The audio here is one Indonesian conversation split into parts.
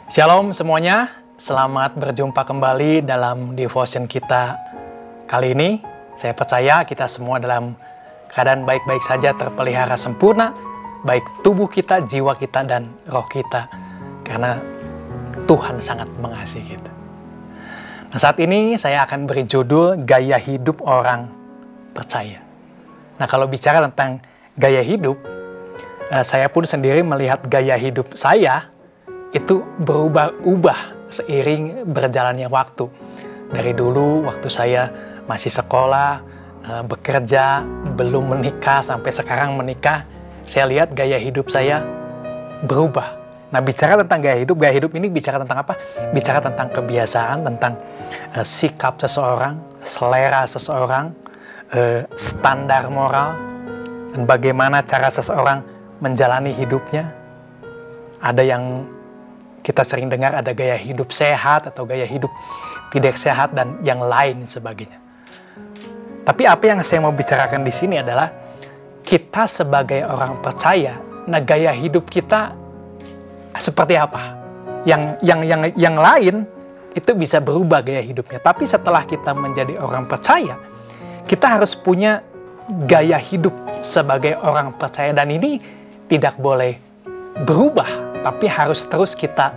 Shalom semuanya, selamat berjumpa kembali dalam devotion kita kali ini. Saya percaya kita semua dalam keadaan baik-baik saja, terpelihara sempurna, baik tubuh kita, jiwa kita, dan roh kita, karena Tuhan sangat mengasihi kita. Nah, saat ini saya akan beri judul Gaya Hidup Orang Percaya. Nah, kalau bicara tentang gaya hidup, saya pun sendiri melihat gaya hidup saya itu berubah-ubah seiring berjalannya waktu. Dari dulu waktu saya masih sekolah, bekerja, belum menikah, sampai sekarang menikah, saya lihat gaya hidup saya berubah. Nah, bicara tentang gaya hidup ini bicara tentang apa? Bicara tentang kebiasaan, tentang sikap seseorang, selera seseorang, standar moral, dan bagaimana cara seseorang menjalani hidupnya. Ada yang kita sering dengar, ada gaya hidup sehat atau gaya hidup tidak sehat dan yang lain sebagainya. Tapi apa yang saya mau bicarakan di sini adalah kita sebagai orang percaya, nah gaya hidup kita seperti apa? Yang lain itu bisa berubah gaya hidupnya. Tapi setelah kita menjadi orang percaya, kita harus punya gaya hidup sebagai orang percaya, dan ini tidak boleh berubah, tapi harus terus kita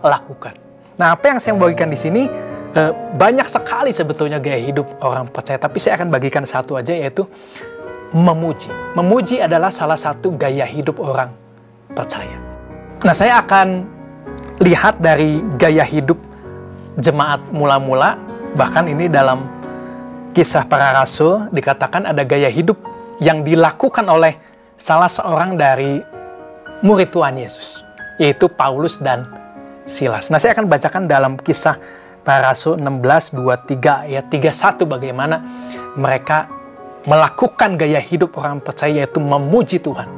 lakukan. Nah, apa yang saya bagikan di sini banyak sekali sebetulnya gaya hidup orang percaya, tapi saya akan bagikan satu aja, yaitu memuji. Memuji adalah salah satu gaya hidup orang percaya. Nah, saya akan lihat dari gaya hidup jemaat mula-mula, bahkan ini dalam Kisah Para Rasul dikatakan ada gaya hidup yang dilakukan oleh salah seorang dari murid Tuhan Yesus, yaitu Paulus dan Silas. Nah, saya akan bacakan dalam Kisah Para Rasul 16:23 ayat 31 bagaimana mereka melakukan gaya hidup orang percaya, yaitu memuji Tuhan,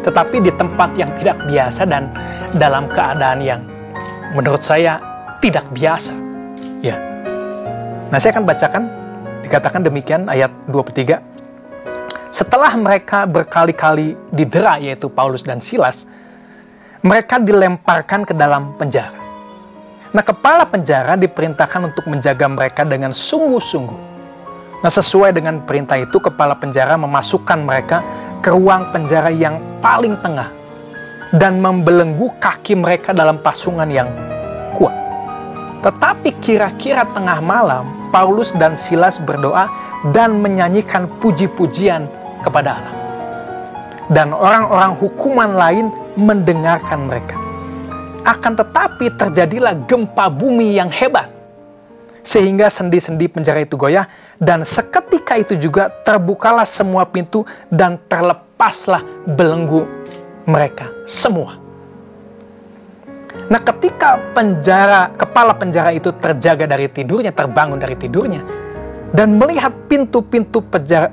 tetapi di tempat yang tidak biasa dan dalam keadaan yang menurut saya tidak biasa. Ya. Nah, saya akan bacakan, dikatakan demikian ayat 23. Setelah mereka berkali-kali didera, yaitu Paulus dan Silas, mereka dilemparkan ke dalam penjara. Nah, kepala penjara diperintahkan untuk menjaga mereka dengan sungguh-sungguh. Nah, sesuai dengan perintah itu, kepala penjara memasukkan mereka ke ruang penjara yang paling tengah dan membelenggu kaki mereka dalam pasungan yang kuat. Tetapi kira-kira tengah malam, Paulus dan Silas berdoa dan menyanyikan puji-pujian kepada Allah. Dan orang-orang hukuman lain mendengarkan mereka. Akan tetapi terjadilah gempa bumi yang hebat, sehingga sendi-sendi penjara itu goyah, dan seketika itu juga terbukalah semua pintu dan terlepaslah belenggu mereka semua. Nah, ketika kepala penjara itu terjaga dari tidurnya, terbangun dari tidurnya, dan melihat pintu-pintu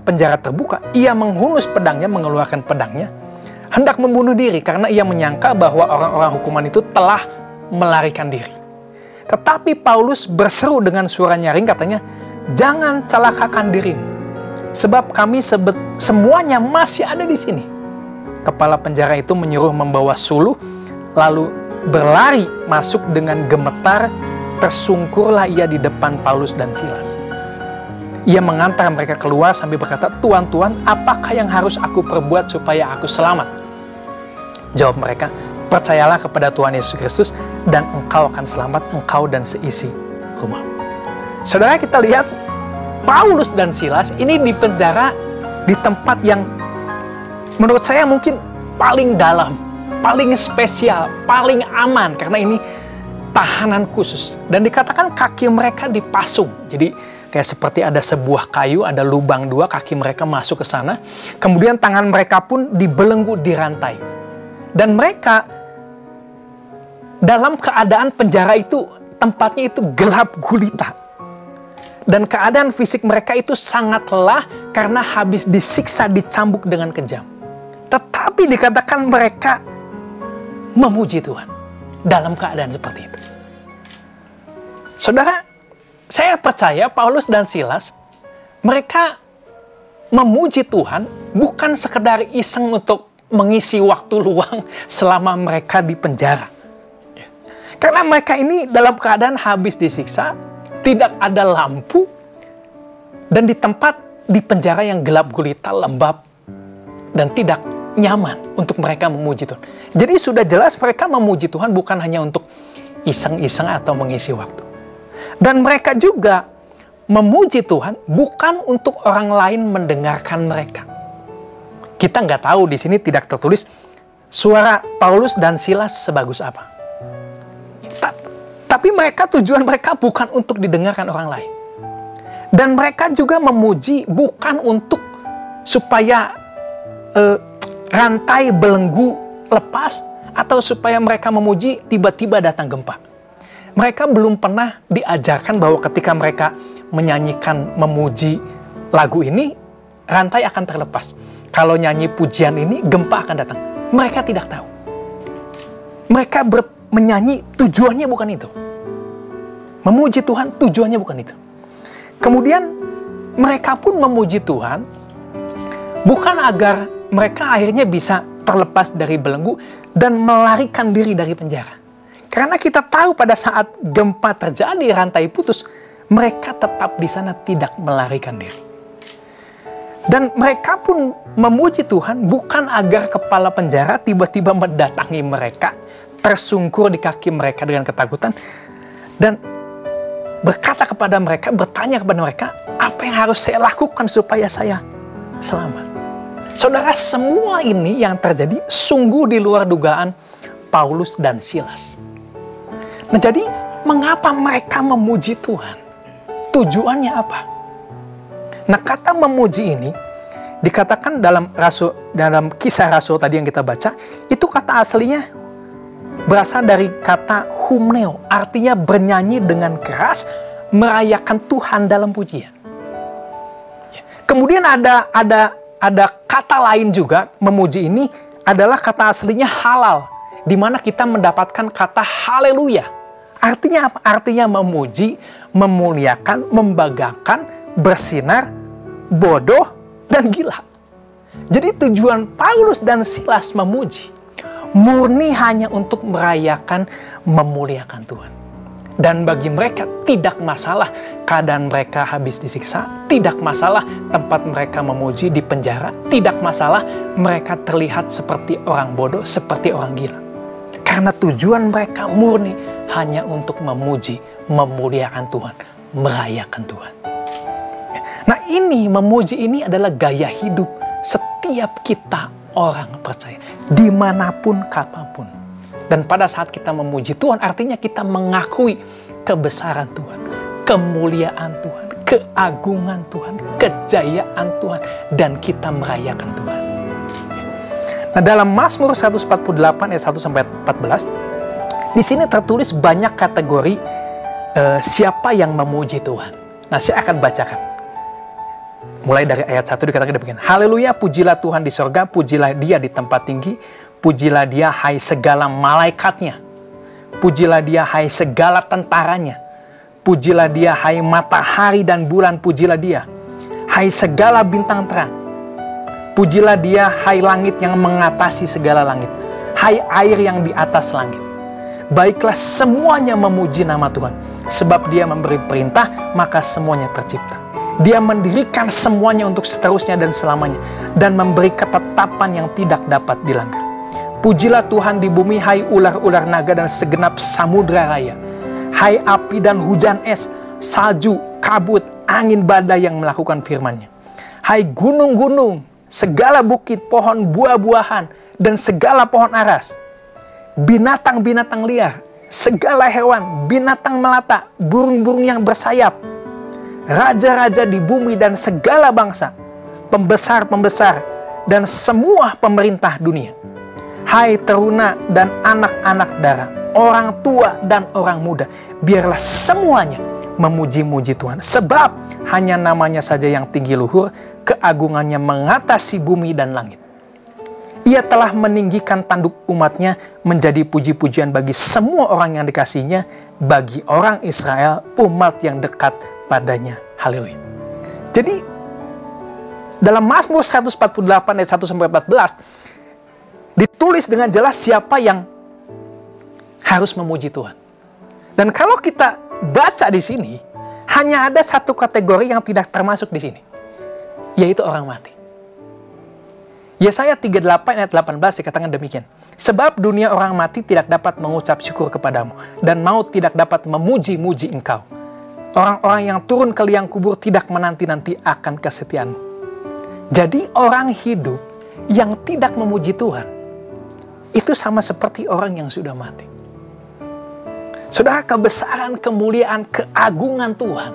penjara terbuka, ia menghunus pedangnya, mengeluarkan pedangnya, hendak membunuh diri karena ia menyangka bahwa orang-orang hukuman itu telah melarikan diri. Tetapi Paulus berseru dengan suara nyaring, katanya, "Jangan celakakan dirimu, sebab kami semuanya masih ada di sini." Kepala penjara itu menyuruh membawa suluh, lalu berlari masuk dengan gemetar, tersungkurlah ia di depan Paulus dan Silas. Ia mengantar mereka keluar sambil berkata, "Tuan, apakah yang harus aku perbuat supaya aku selamat?" Jawab mereka, "Percayalah kepada Tuhan Yesus Kristus dan engkau akan selamat, engkau dan seisi rumah." Saudara, kita lihat Paulus dan Silas ini di penjara di tempat yang menurut saya mungkin paling dalam, paling spesial, paling aman, karena ini tahanan khusus. Dan dikatakan kaki mereka dipasung. Jadi kayak seperti ada sebuah kayu, ada lubang dua, kaki mereka masuk ke sana. Kemudian tangan mereka pun dibelenggu di rantai. Dan mereka dalam keadaan penjara itu, tempatnya itu gelap gulita. Dan keadaan fisik mereka itu sangat lelah karena habis disiksa, dicambuk dengan kejam. Tetapi dikatakan mereka memuji Tuhan dalam keadaan seperti itu. Saudara, saya percaya Paulus dan Silas, mereka memuji Tuhan bukan sekedar iseng untuk mengisi waktu luang selama mereka di penjara. Karena mereka ini dalam keadaan habis disiksa, tidak ada lampu, dan di penjara yang gelap gulita, lembab, dan tidak nyaman untuk mereka memuji Tuhan. Jadi sudah jelas mereka memuji Tuhan bukan hanya untuk iseng-iseng atau mengisi waktu. Dan mereka juga memuji Tuhan bukan untuk orang lain mendengarkan mereka. Kita nggak tahu, di sini tidak tertulis suara Paulus dan Silas sebagus apa. Tapi tujuan mereka bukan untuk didengarkan orang lain. Dan mereka juga memuji bukan untuk supaya rantai belenggu lepas, atau supaya mereka memuji tiba-tiba datang gempa. Mereka belum pernah diajarkan bahwa ketika mereka menyanyikan memuji lagu ini, rantai akan terlepas. Kalau nyanyi pujian ini, gempa akan datang. Mereka tidak tahu. Mereka menyanyi tujuannya bukan itu. Memuji Tuhan tujuannya bukan itu. Kemudian mereka pun memuji Tuhan bukan agar mereka akhirnya bisa terlepas dari belenggu dan melarikan diri dari penjara. Karena kita tahu pada saat gempa terjadi, rantai putus, mereka tetap di sana tidak melarikan diri. Dan mereka pun memuji Tuhan bukan agar kepala penjara tiba-tiba mendatangi mereka, tersungkur di kaki mereka dengan ketakutan, dan berkata kepada mereka, bertanya kepada mereka, apa yang harus saya lakukan supaya saya selamat? Saudara, semua ini yang terjadi sungguh di luar dugaan Paulus dan Silas. Nah, jadi mengapa mereka memuji Tuhan? Tujuannya apa? Nah, kata memuji ini dikatakan dalam Kisah Rasul tadi yang kita baca, itu kata aslinya berasal dari kata humneo, artinya bernyanyi dengan keras, merayakan Tuhan dalam pujian. Kemudian ada kata lain juga, memuji ini adalah kata aslinya halal, di mana kita mendapatkan kata haleluya. Artinya apa? Artinya memuji, memuliakan, membanggakan, bersinar, bodoh, dan gila. Jadi tujuan Paulus dan Silas memuji murni hanya untuk merayakan, memuliakan Tuhan. Dan bagi mereka tidak masalah keadaan mereka habis disiksa, tidak masalah tempat mereka memuji di penjara, tidak masalah mereka terlihat seperti orang bodoh, seperti orang gila. Karena tujuan mereka murni hanya untuk memuji, memuliakan Tuhan, merayakan Tuhan. Nah, ini memuji ini adalah gaya hidup setiap kita orang percaya, dimanapun, kapanpun. Dan pada saat kita memuji Tuhan, artinya kita mengakui kebesaran Tuhan, kemuliaan Tuhan, keagungan Tuhan, kejayaan Tuhan, dan kita merayakan Tuhan. Nah, dalam Mazmur 148 ayat 1-14, di sini tertulis banyak kategori siapa yang memuji Tuhan. Nah, saya akan bacakan. Mulai dari ayat 1 dikatakan demikian. Haleluya, pujilah Tuhan di sorga, pujilah Dia di tempat tinggi, pujilah Dia hai segala malaikatnya, pujilah Dia hai segala tentaranya, pujilah Dia hai matahari dan bulan, pujilah Dia hai segala bintang terang, pujilah Dia hai langit yang mengatasi segala langit, hai air yang di atas langit. Baiklah semuanya memuji nama Tuhan, sebab Dia memberi perintah, maka semuanya tercipta. Dia mendirikan semuanya untuk seterusnya dan selamanya, dan memberi ketetapan yang tidak dapat dilanggar. Pujilah Tuhan di bumi, hai ular-ular naga dan segenap samudra raya, hai api dan hujan es, salju, kabut, angin badai yang melakukan firman-Nya, hai gunung-gunung, segala bukit, pohon buah-buahan, dan segala pohon aras, binatang-binatang liar, segala hewan, binatang melata, burung-burung yang bersayap, raja-raja di bumi dan segala bangsa, pembesar-pembesar, dan semua pemerintah dunia. Hai teruna dan anak-anak dara, orang tua dan orang muda, biarlah semuanya memuji-muji Tuhan. Sebab hanya namanya saja yang tinggi luhur, keagungannya mengatasi bumi dan langit. Ia telah meninggikan tanduk umatnya menjadi puji-pujian bagi semua orang yang dikasihinya, bagi orang Israel, umat yang dekat padanya. Haleluya. Jadi dalam Mazmur 148 ayat 1-14 ditulis dengan jelas siapa yang harus memuji Tuhan. Dan kalau kita baca di sini, hanya ada satu kategori yang tidak termasuk di sini, yaitu orang mati. Yesaya 38 ayat 18 dikatakan demikian. Sebab dunia orang mati tidak dapat mengucap syukur kepadamu, dan maut tidak dapat memuji-muji engkau. Orang-orang yang turun ke liang kubur tidak menanti-nanti akan kesetiaanmu. Jadi orang hidup yang tidak memuji Tuhan, itu sama seperti orang yang sudah mati. Saudara, kebesaran, kemuliaan, keagungan Tuhan,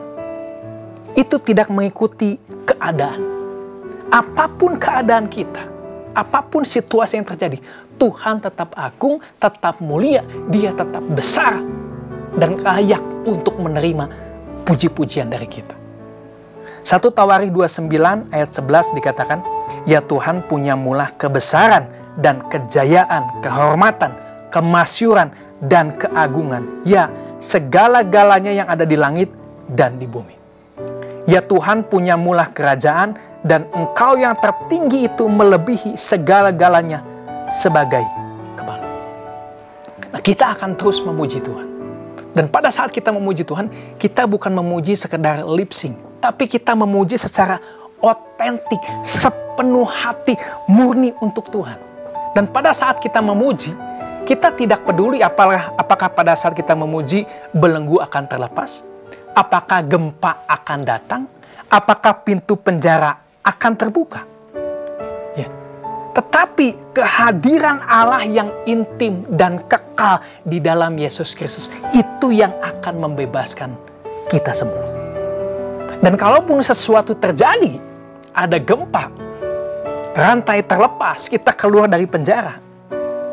itu tidak mengikuti keadaan. Apapun keadaan kita, apapun situasi yang terjadi, Tuhan tetap agung, tetap mulia, Dia tetap besar, dan layak untuk menerima puji-pujian dari kita. 1 Tawarikh 29 ayat 11 dikatakan, ya Tuhan punya mula kebesaran dan kejayaan, kehormatan, kemasyuran, dan keagungan. Ya, segala-galanya yang ada di langit dan di bumi. Ya Tuhan punya mula kerajaan, dan Engkau yang tertinggi itu melebihi segala-galanya sebagai kepala. Nah, kita akan terus memuji Tuhan. Dan pada saat kita memuji Tuhan, kita bukan memuji sekedar lip sync, tapi kita memuji secara otentik, sepenuh hati, murni untuk Tuhan. Dan pada saat kita memuji, kita tidak peduli apakah pada saat kita memuji belenggu akan terlepas, apakah gempa akan datang, apakah pintu penjara akan terbuka. Ya. Tetapi kehadiran Allah yang intim dan kekal di dalam Yesus Kristus, itu yang akan membebaskan kita semua. Dan kalaupun sesuatu terjadi, ada gempa, rantai terlepas, kita keluar dari penjara,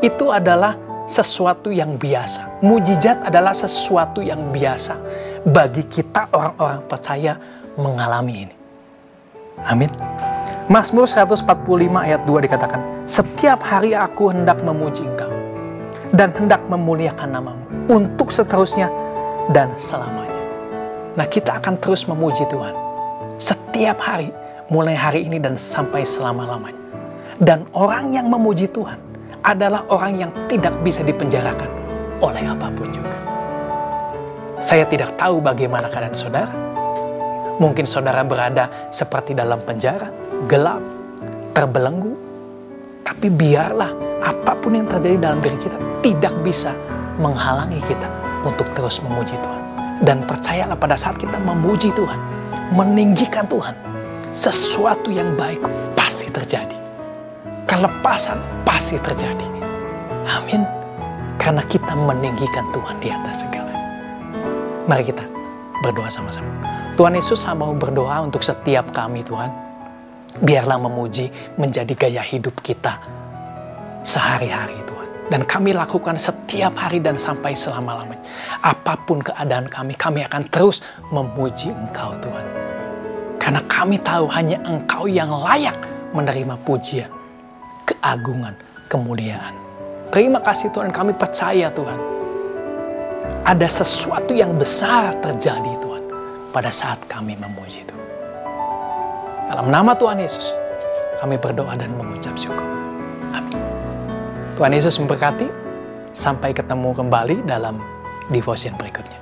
itu adalah sesuatu yang biasa. Mujizat adalah sesuatu yang biasa bagi kita orang-orang percaya mengalami ini. Amin. Mazmur 145 ayat 2 dikatakan, setiap hari aku hendak memuji Engkau dan hendak memuliakan namamu untuk seterusnya dan selamanya. Nah, kita akan terus memuji Tuhan setiap hari, mulai hari ini dan sampai selama-lamanya. Dan orang yang memuji Tuhan adalah orang yang tidak bisa dipenjarakan oleh apapun juga. Saya tidak tahu bagaimana keadaan saudara. Mungkin saudara berada seperti dalam penjara, gelap, terbelenggu. Tapi biarlah apapun yang terjadi dalam diri kita tidak bisa menghalangi kita untuk terus memuji Tuhan. Dan percayalah pada saat kita memuji Tuhan, meninggikan Tuhan, sesuatu yang baik pasti terjadi. Kelepasan pasti terjadi. Amin. Karena kita meninggikan Tuhan di atas segalanya. Mari kita berdoa sama-sama. Tuhan Yesus, saya mau berdoa untuk setiap kami Tuhan. Biarlah memuji menjadi gaya hidup kita sehari-hari Tuhan. Dan kami lakukan setiap hari dan sampai selama-lamanya. Apapun keadaan kami akan terus memuji Engkau Tuhan. Karena kami tahu hanya Engkau yang layak menerima pujian, keagungan, kemuliaan. Terima kasih Tuhan, kami percaya Tuhan, ada sesuatu yang besar terjadi Tuhan pada saat kami memuji Tuhan. Dalam nama Tuhan Yesus, kami berdoa dan mengucap syukur. Amin. Tuhan Yesus memberkati. Sampai ketemu kembali dalam devotion berikutnya.